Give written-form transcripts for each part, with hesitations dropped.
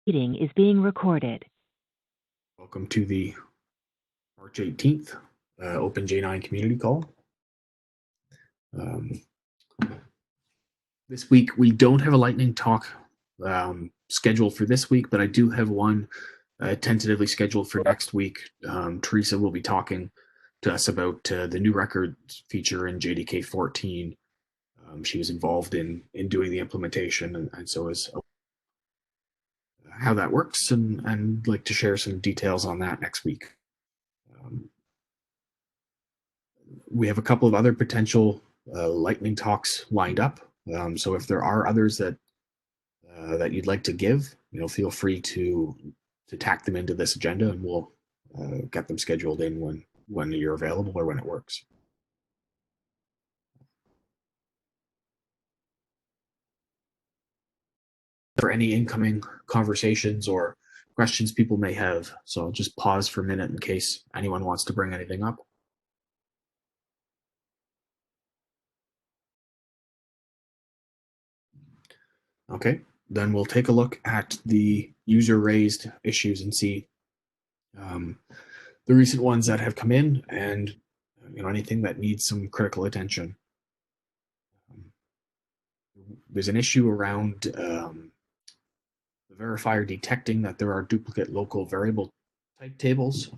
Meeting is being recorded. Welcome to the March 18th OpenJ9 community call. This week we don't have a lightning talk scheduled for this week, but I do have one tentatively scheduled for next week. Teresa will be talking to us about the new records feature in JDK 14. She was involved in doing the implementation, and so is how that works, and like to share some details on that next week. We have a couple of other potential lightning talks lined up. So if there are others that you'd like to give, feel free to tack them into this agenda, and we'll get them scheduled in when you're available or when it works. For any incoming conversations or questions people may have, so I'll just pause for a minute in case anyone wants to bring anything up. Okay, then we'll take a look at the user-raised issues and see the recent ones that have come in, and anything that needs some critical attention. There's an issue around the verifier detecting that there are duplicate local variable type tables,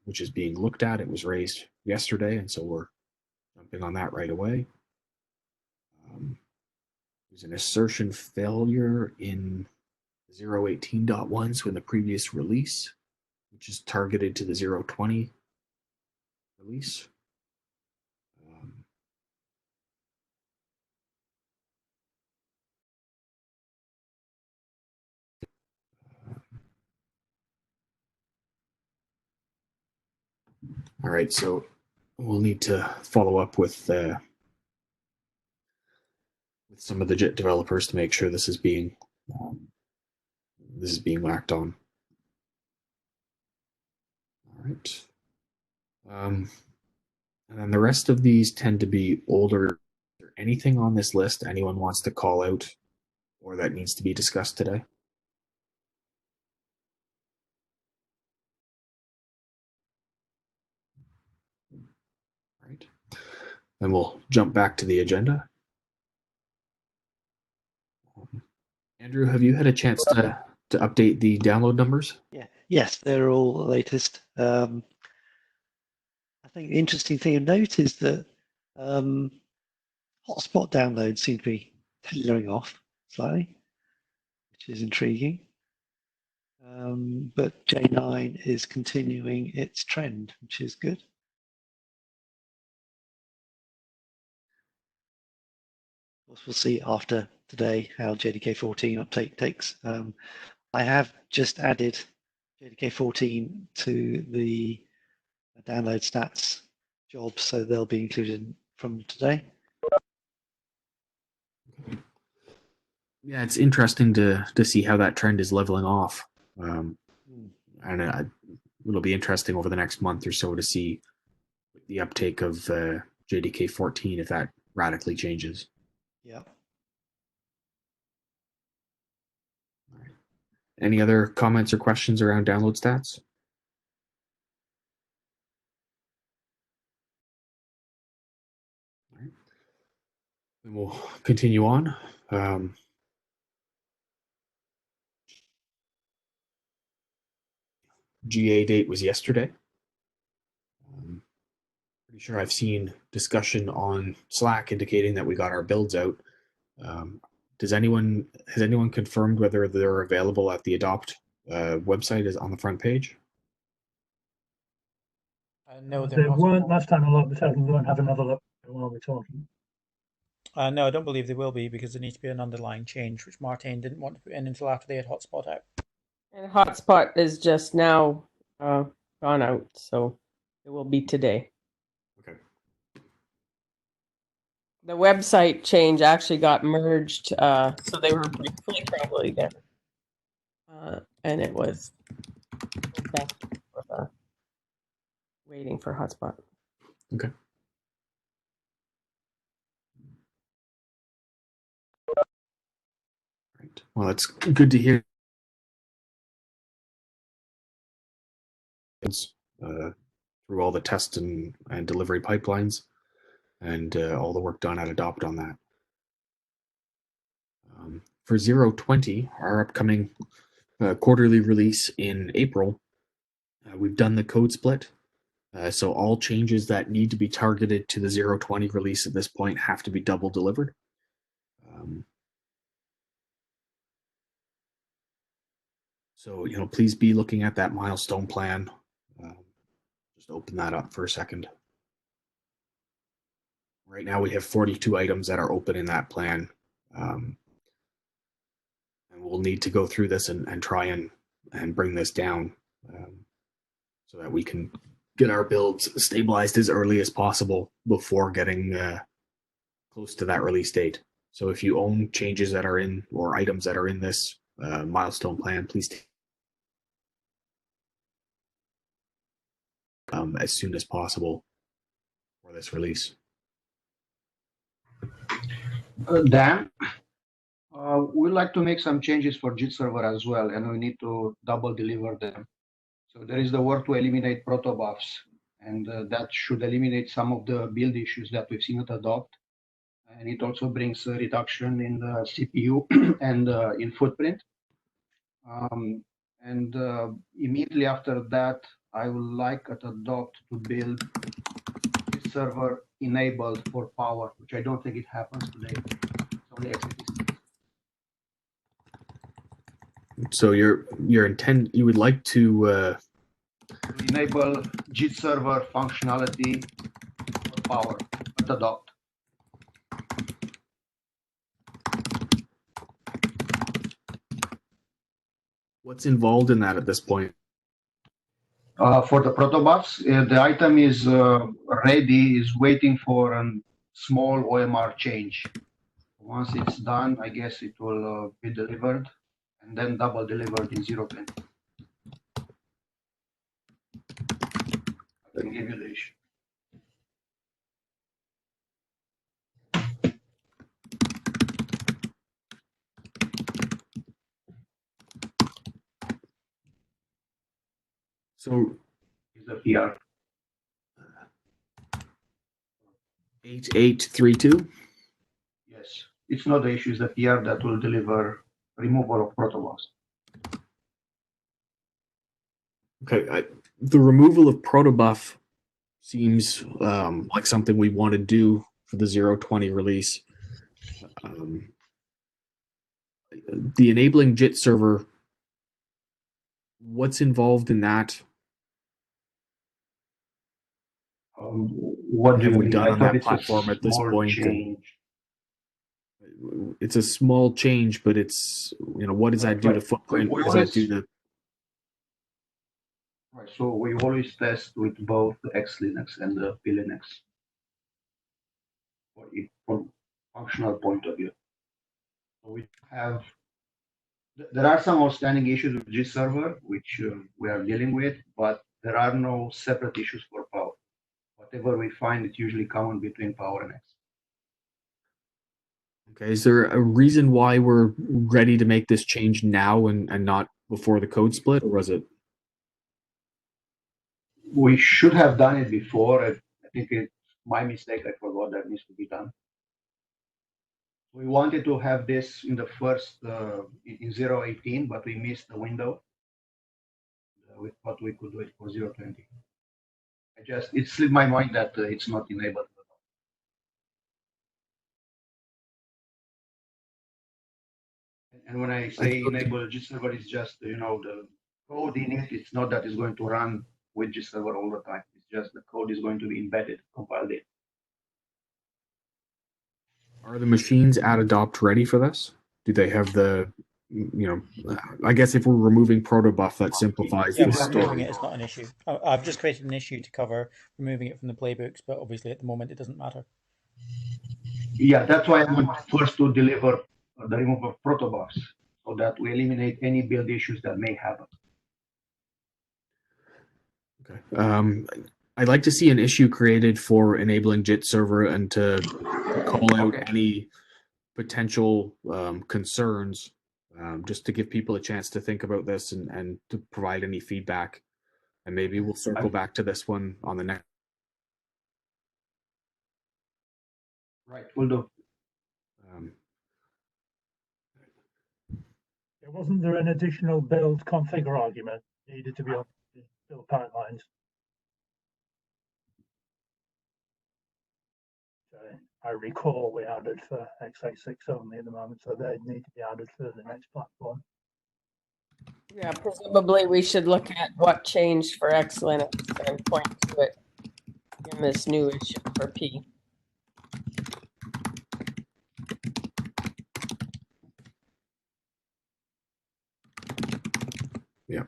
which is being looked at. It was raised yesterday, and so we're jumping on that right away. There's an assertion failure in 0.18.1, so in the previous release, which is targeted to the 0.20 release. All right, so we'll need to follow up with some of the JIT developers to make sure this is being whacked on. All right. And then the rest of these tend to be older. Is there anything on this list anyone wants to call out or that needs to be discussed today? All right. Then we'll jump back to the agenda. Andrew, have you had a chance to update the download numbers? Yeah, yes, they're all the latest. I think the interesting thing to note is that hotspot downloads seem to be tailoring off slightly, which is intriguing. But J9 is continuing its trend, which is good. Of course, we'll see after today how JDK 14 uptake takes. I have just added JDK 14 to the download stats jobs, so they'll be included from today. Yeah, it's interesting to see how that trend is leveling off. And it'll be interesting over the next month or so to see the uptake of JDK 14 if that radically changes. Yeah. All right. Any other comments or questions around download stats? All right. Then we'll continue on. GA date was yesterday. Pretty sure I've seen discussion on Slack indicating that we got our builds out. Has anyone confirmed whether they're available at the Adopt website is on the front page? No, they weren't last time I looked, but I can go and have another look while we're talking. No, I don't believe they will be because there needs to be an underlying change, which Martin didn't want to put in until after they had hotspot out. And hotspot is just now gone out, so it will be today. Okay. The website change actually got merged, so they were briefly probably there, and it was waiting for hotspot. Okay. Right. Well, that's good to hear through all the test and delivery pipelines, and all the work done at Adopt on that. For 0.20, our upcoming quarterly release in April, we've done the code split. So all changes that need to be targeted to the 0.20 release at this point have to be double delivered. So, please be looking at that milestone plan. Just open that up for a second. Right now we have 42 items that are open in that plan. And we'll need to go through this and try and bring this down so that we can get our builds stabilized as early as possible before getting close to that release date. So if you own changes that are in or items that are in this milestone plan, please as soon as possible for this release. Dan, we'd like to make some changes for JIT server as well, and we need to double deliver them. So there is the work to eliminate proto buffs, and that should eliminate some of the build issues that we've seen at Adopt. And it also brings a reduction in the CPU and in footprint. And immediately after that, I would like at Adopt to build this server enabled for power, which I don't think it happens today. It's only x86. So your intent, you would like to enable JIT server functionality for power at Adopt. What's involved in that at this point? For the protobufs, the item is ready, is waiting for a small OMR change. Once it's done, I guess it will be delivered and then double delivered in 0.20. I can give you the issue. So Is the PR 8832? yes, it's not the issue, it's the PR that will deliver removal of protobufs. Okay, the removal of protobuf seems like something we want to do for the 0.20 release. The enabling JIT server, what's involved in that? What have do we you done mean? on that platform at this point? Change. It's a small change, but it's, what does that do to footprint? What does that do to... Right, so we always test with both the X-Linux and the P-Linux from functional point of view. So we have, there are some outstanding issues with JIT server, which we are dealing with, but there are no separate issues for power. Whatever we find, it's usually common between power and X. Okay, is there a reason why we're ready to make this change now and not before the code split, or was it? We should have done it before. I think it's my mistake. I forgot that needs to be done. We wanted to have this in the first, in 0.18, but we missed the window. We thought we could do it for 0.20. It slipped my mind that it's not enabled. And when I say enable JIT server, it's just, the code in it. It's not that it's going to run with JIT server all the time. It's just the code is going to be embedded, compiled in. Are the machines at Adopt ready for this? Do they have the, I guess if we're removing protobuf, that simplifies the removing story. it is not an issue. I've just created an issue to cover removing it from the playbooks, but obviously at the moment it doesn't matter. Yeah, that's why I want first to deliver the removal of protobufs so that we eliminate any build issues that may happen. Okay. I'd like to see an issue created for enabling JIT server and to call out any potential concerns, just to give people a chance to think about this and to provide any feedback And maybe we'll circle back to this one on the next. Right, will do. Wasn't there an additional build configure argument needed to be on the build pipelines? I recall we added for x86 only at the moment, so they need to be added for the next platform. Yeah, presumably we should look at what changed for X Linux and point to it in this new issue for P. Yeah.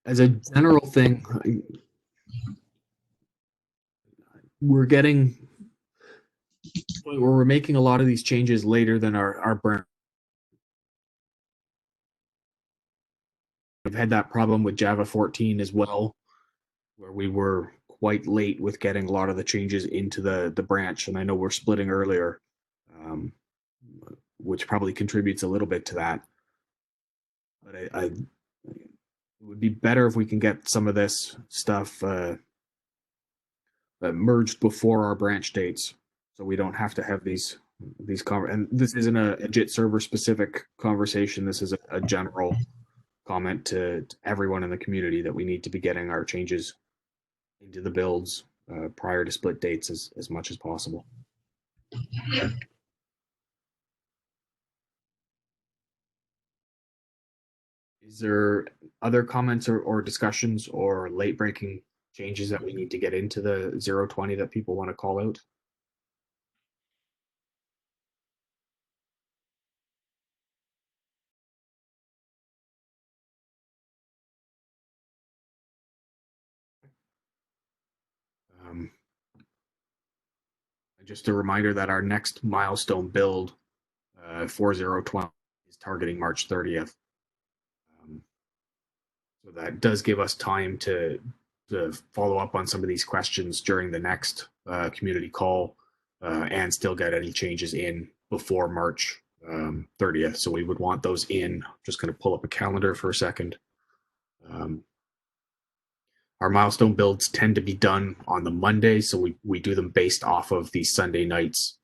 As a general thing, we're making a lot of these changes later than our brand. I've had that problem with Java 14 as well, where we were quite late with getting a lot of the changes into the branch, and I know we're splitting earlier, which probably contributes a little bit to that. But it would be better if we can get some of this stuff merged before our branch dates, so we don't have to have these and this isn't a JIT server specific conversation. This is a general comment to everyone in the community that we need to be getting our changes into the builds prior to split dates as much as possible. Is there other comments or discussions or late breaking changes that we need to get into the 020 that people want to call out? Just a reminder that our next milestone build 4020 is targeting March 30th. So that does give us time to follow up on some of these questions during the next community call and still get any changes in before March 30th. So we would want those in. I'm just going to pull up a calendar for a second. Our milestone builds tend to be done on the Monday, so we do them based off of the Sunday night's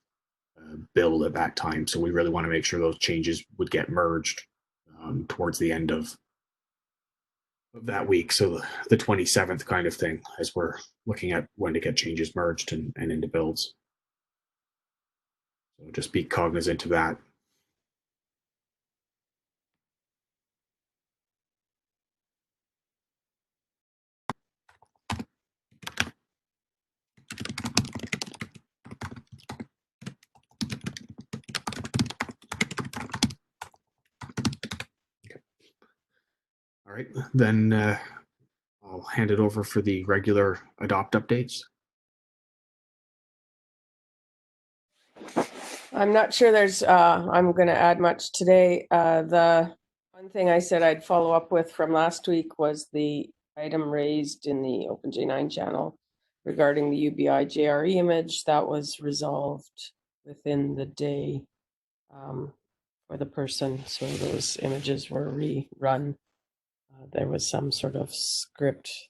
build at that time. So we really want to make sure those changes would get merged towards the end of that week. So the 27th kind of thing, as we're looking at when to get changes merged and into builds. So just be cognizant of that. All right, then I'll hand it over for the regular adopt updates. I'm not sure I'm going to add much today. The one thing I said I'd follow up with from last week was the item raised in the OpenJ9 channel regarding the UBI JRE image. That was resolved within the day for the person. So those images were rerun. There was some sort of script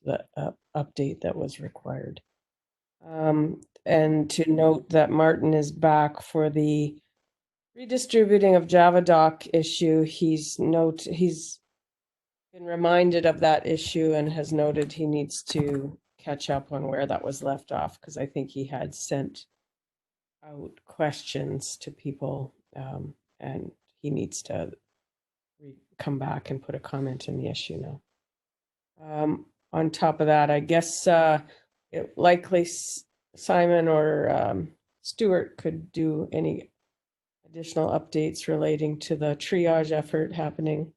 update that was required. And to note that Martin is back for the redistributing of JavaDoc issue. He's been reminded of that issue and has noted he needs to catch up on where that was left off, because I think he had sent out questions to people and he needs to come back and put a comment in the issue now. On top of that, I guess likely Simon or Stuart could do any additional updates relating to the triage effort happening.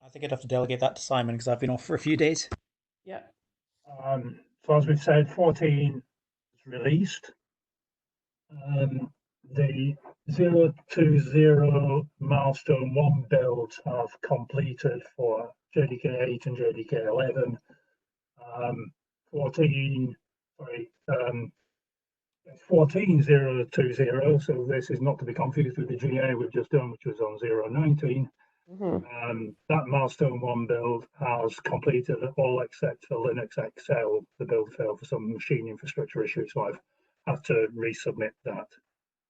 I think I'd have to delegate that to Simon because I've been off for a few days. Yeah. So as we've said, 14 is released. The 020 milestone 1 builds have completed for JDK 8 and JDK 11. It's 14.020, so this is not to be confused with the GA we've just done, which was on 0.19. That milestone 1 build has completed all except for Linux XL. The build failed for some machine infrastructure issues, so I've had to resubmit that.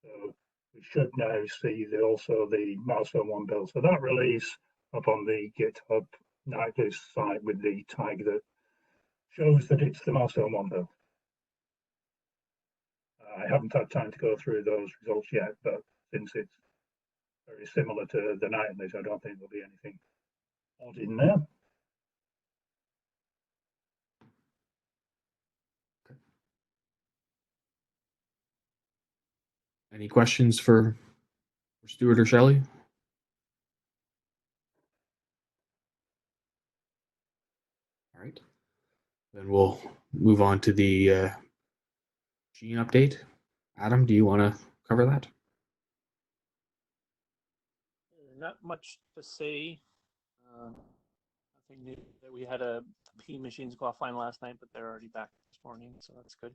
So we should now see also the milestone 1 build. So that release up on the GitHub nightly site with the tag that shows that it's the milestone 1 build. I haven't had time to go through those results yet, but since it's very similar to the nightlies, I don't think there'll be anything odd in there. Any questions for Stuart or Shelley? All right. Then we'll move on to the gene update. Adam, do you want to cover that? Not much to say. Nothing new. We had a P machines go offline last night, but they're already back this morning, so that's good.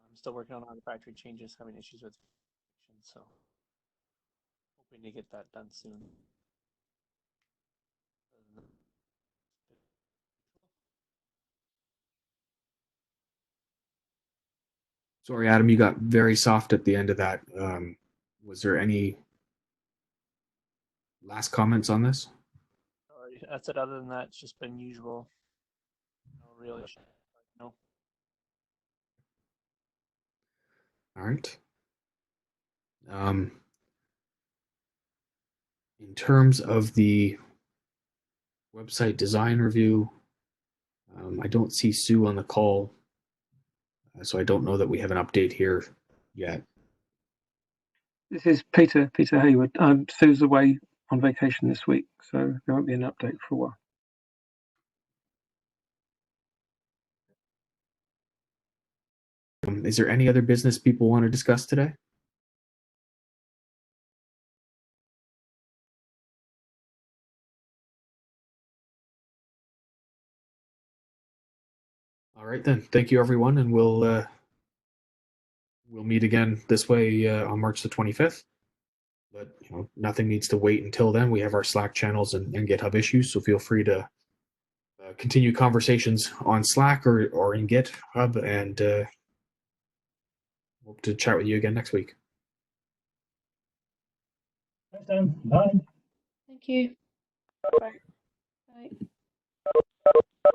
I'm still working on factory changes, having issues with, so hoping to get that done soon. Sorry, Adam, you got very soft at the end of that. Was there any last comments on this? Sorry, that's it. Other than that, it's just been usual. No real issue. No. All right. In terms of the website design review, I don't see Sue on the call, so I don't know that we have an update here yet. This is Peter Hayward. Sue's away on vacation this week, so there won't be an update for a while. Is there any other business people want to discuss today? All right then. Thank you, everyone, and we'll meet again this way on March the 25th. But nothing needs to wait until then. We have our Slack channels and GitHub issues, so feel free to continue conversations on Slack or in GitHub, and hope to chat with you again next week. Thanks, Dan. Bye. Thank you. Bye. Bye.